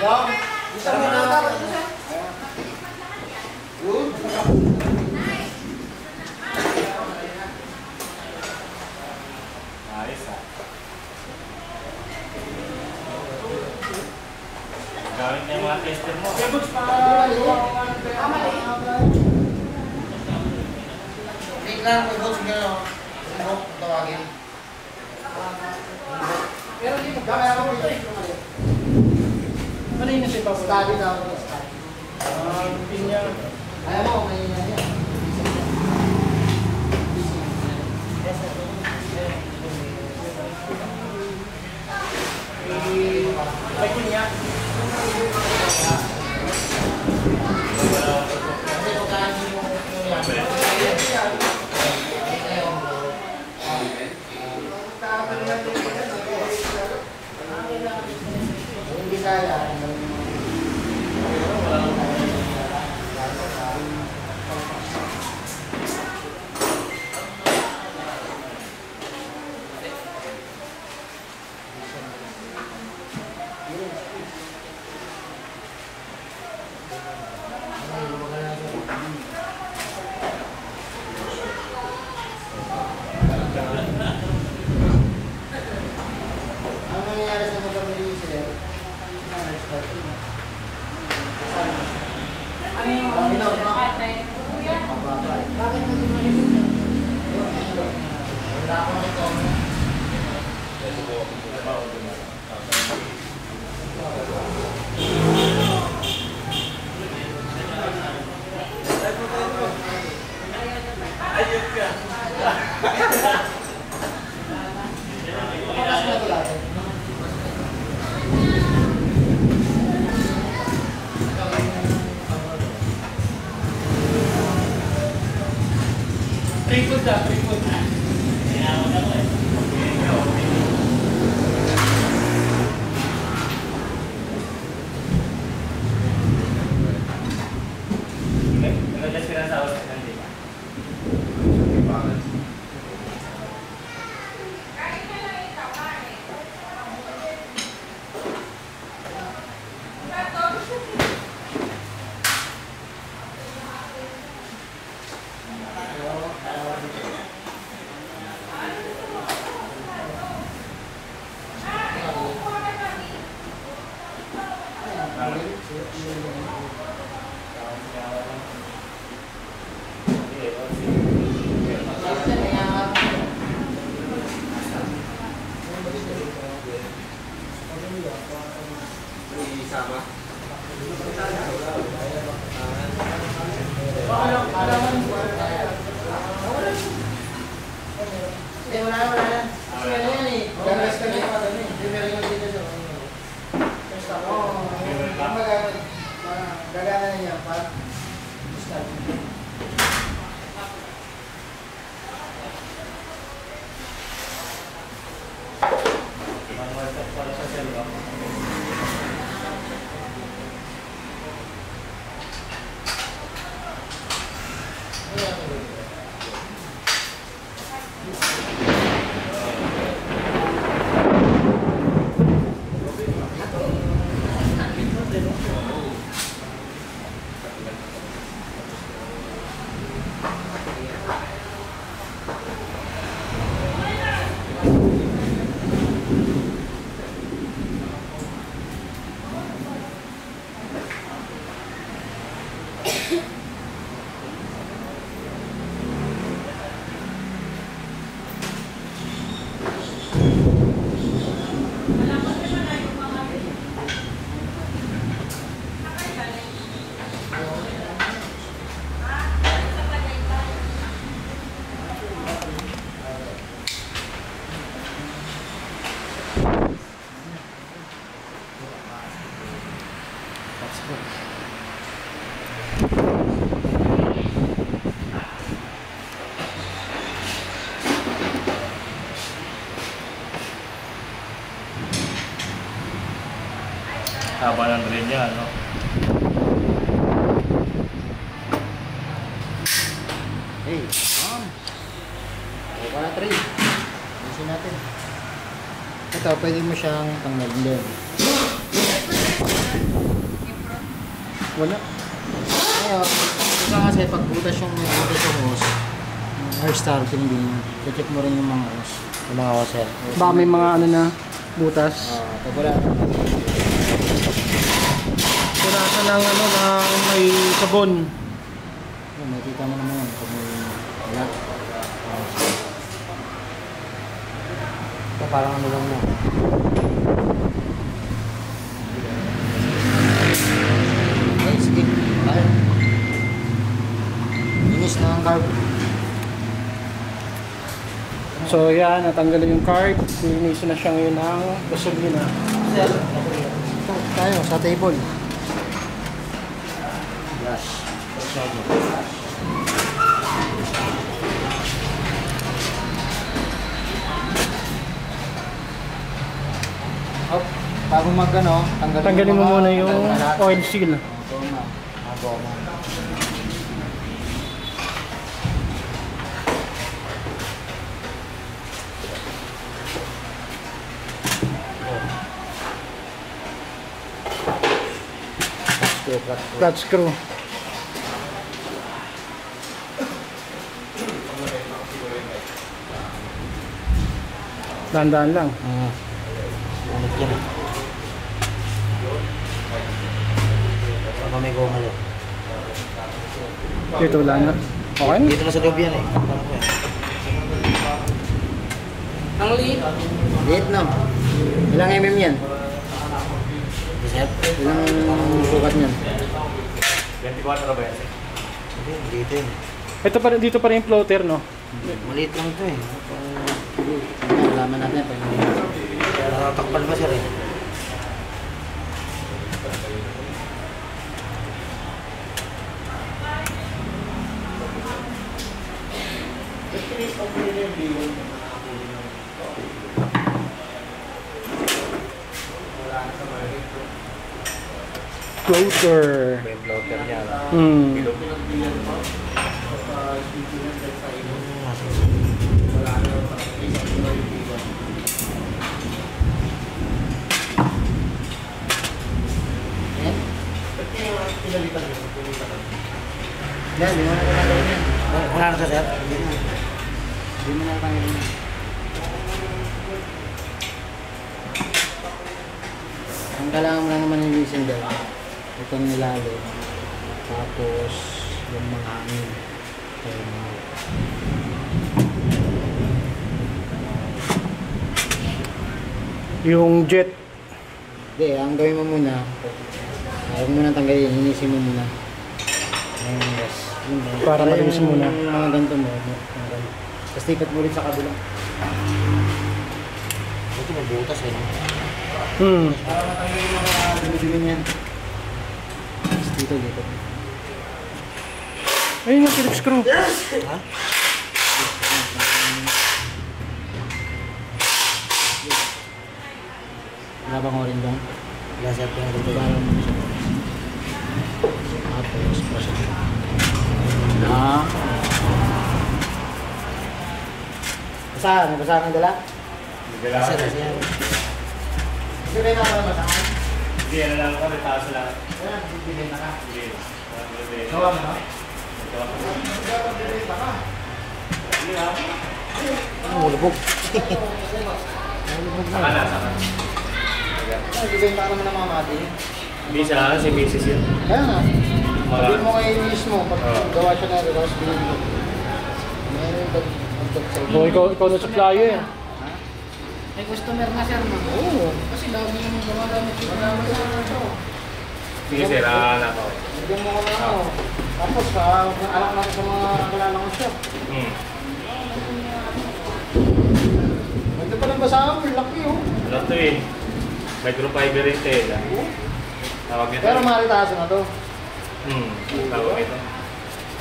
Yung, isa mo na dapat ito siya. Yun. Ayos ah. Gawin na yung mga tester mo. Books pa. Take lang kung books nyo. Book, tawagin. Pero hindi mo gamay ako ito eh. Ano yun na siya pa? Study na ako. Pinya. Ayaw mo, may yan yan. May pinya. Kasi pagkaan yung yan. Hindi kaya. Ang nangyayari sa mga pamilya sila, ano yung bakit mo din malibig? Wala akong ito. Ayun ka. Tripod na, tripod na. Kailangan ako eh. Maganda sila sa house na hindi ba? Gagana niya pa. Para sa selva. Haba ng rin niya, no? Hey, okay na 3. Ayusin natin. Ito, pwede mo siyang tanggalin din. Wala. Ngayon, isa kasi pag butas yung hose, air starting din yun. Check mo rin yung mga hose. Yung mga hose. Baka may mga ano na butas. Pag wala. Purasa ng ano na may sabon. Yun, makikita mo naman yun. Pag may wala. Ito parang ano lang mo. Ay, sige. Ay. Linis na ang carb. So yan, natanggalin yung carb. Linisin na siya ngayon ng gasolina. Ito, tayo sa table. Yes. Hop, bago mag ano, Tanggalin mo muna yung oil seal. Goma. Goma. Clutch screw. Dahan-dahan lang. Ulit yan. Baka may goma lang. Dito wala na. Okay na. Dito na sa loob yan eh. Ang liit. Liit na. Ilang mm yan? Sir? Ilang sukat niyan? 24 ba yan? Hindi, dito yun. Ito pa rin, dito pa rin yung floater, no? Maliit lang ito eh. Alaman natin. Takpan ba sir eh? Floater. May blocker niya. Hmm. Yan, di mo na natanggalin yan. Wala na sa sir? Di mo na natanggalin yan. Ang kailangan mo lang naman nilisin dyan. Itong nilalim. Tapos yung mga hangin. Yung jet. Hindi, ang gawin mo muna. Huwag mo na tanggalin, inisin mo muna. Ayun, yes. Yun lang. Para malinis yung muna. mga ganito mo. Tapos tikat mo ulit sa kabila. Ito mabutas eh. No? Hmm. Para matanggal yung mga dumi-dumi niyan. Tapos dito. Ayun yung Phillips screw. Ha? Wala bang orin doon? Wala siya ito. Parang mo siya. Tapos, pasok siya. Na. Basahan? May basahan ang dala? Basahan. Hindi rin ako na basahan? Hindi, ano lang ako, may taas lang. Wala, bibigay na ka. Hindi. Gawa mo na? Mulubog. Mulubog na. Saka na, saka. Bibenta ka naman ng mga mati. Hindi siya, si Mrs. yun. Kaya nga. Mga- Sabihin mo kay mismo, pag Oo. gawa siya na rin, tapos bilhin mo. Meron yung pag-tag sa O, ikaw na supplier. May customer na sir, no? Oo. Kasi lagi naman gumagamit yung naman sa ito. Sige, sir, anak ko. Bigyan mo ko na ako. Tapos, anak natin sa mga kilala ko siya. Hmm. Ganda pa ng basahan mo, laki oh. Ano to eh? Microfiber rin tela. Tawag ito. Pero maritaso na to. Tawag ito.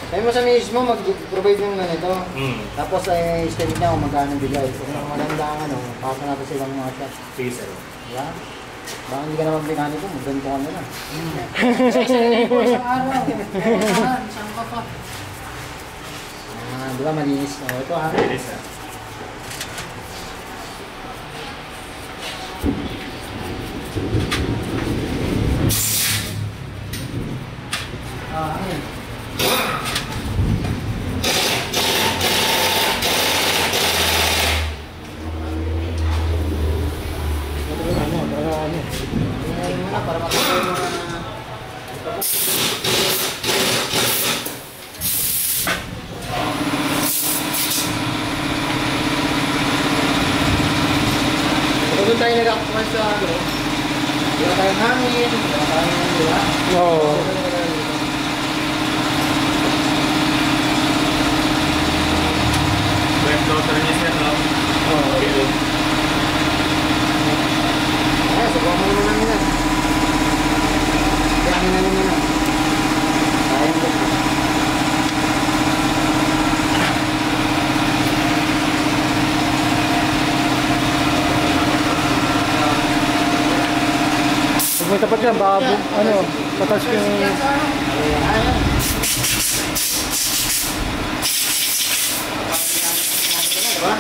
Sabi mo sa mismo, mag-provide ng ganito. Tapos i-estimate niya kung magkano bigay. Kung maganda ang ano, pasa natin silang mga shot. Sige, sir. Diba? Baka hindi ka naman binanito, magganto ka na lang. Isang araw. Saan ka pa? Di ba malinis? Ito ha. Bilis, ha? tayo nag-akuman sa ano, wala tayong hangin, wala tayong, di ba? Oo. Web floater niya sir, no? Oo. Ay, subukan mo naman namin yan. Kaya namin nila. Sayang ko. Pag may tapat yan, baka ano, patas yung... Ayan. Diba?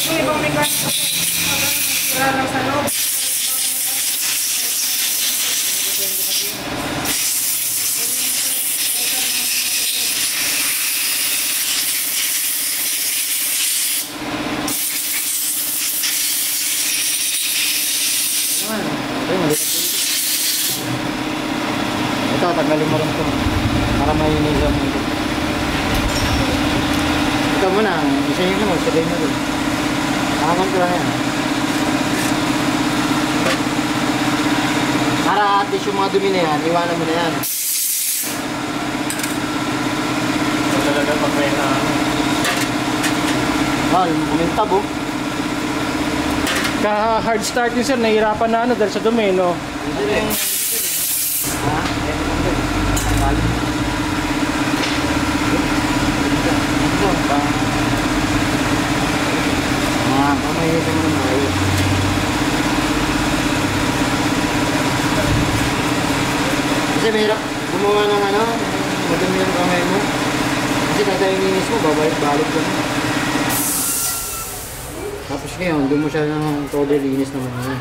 Yung ibang mekaniko, sira lang sa loob. Naman. Ito, maliit dito. Ito, tanggalin mo rin ito. Para may inilam mo ito. Ito muna, isayin mo, sabay mo rin. Nakaman ko lang yan. Para at least yung mga dumi na yan, iwanan mo na yan. So talaga pag may na... Well, kumintab oh. Ka-hard start yun sir, nahihirapan na ano dahil sa dumi, no? Hindi rin. Ha? Ito lang din. Tanggalin. Ito, pamayitin mo ng maayos. Kasi mahirap gumawa ng ano, madami ang kamay mo. Kasi tatayininis mo, babalik-balik ka mo. Tapos ngayon, doon mo siya ng todo linis naman yun.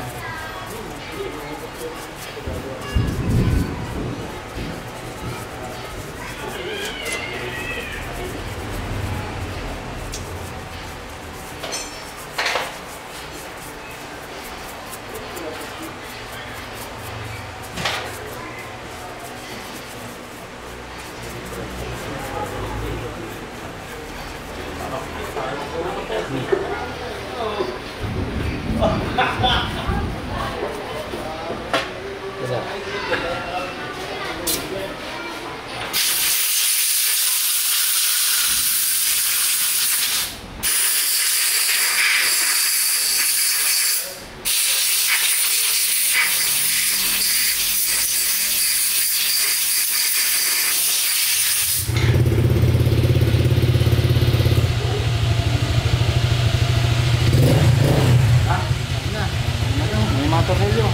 Tornilyo.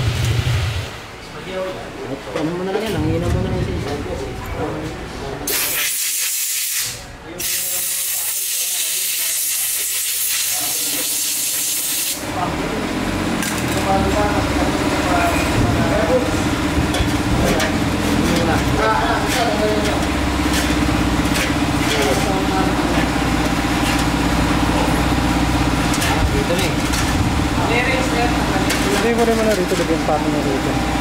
Ano mo na lang yan, nanginan mo na lang siya. Dito na eh. Hindi mo rin mo na rito, lagyan pa ako na rito.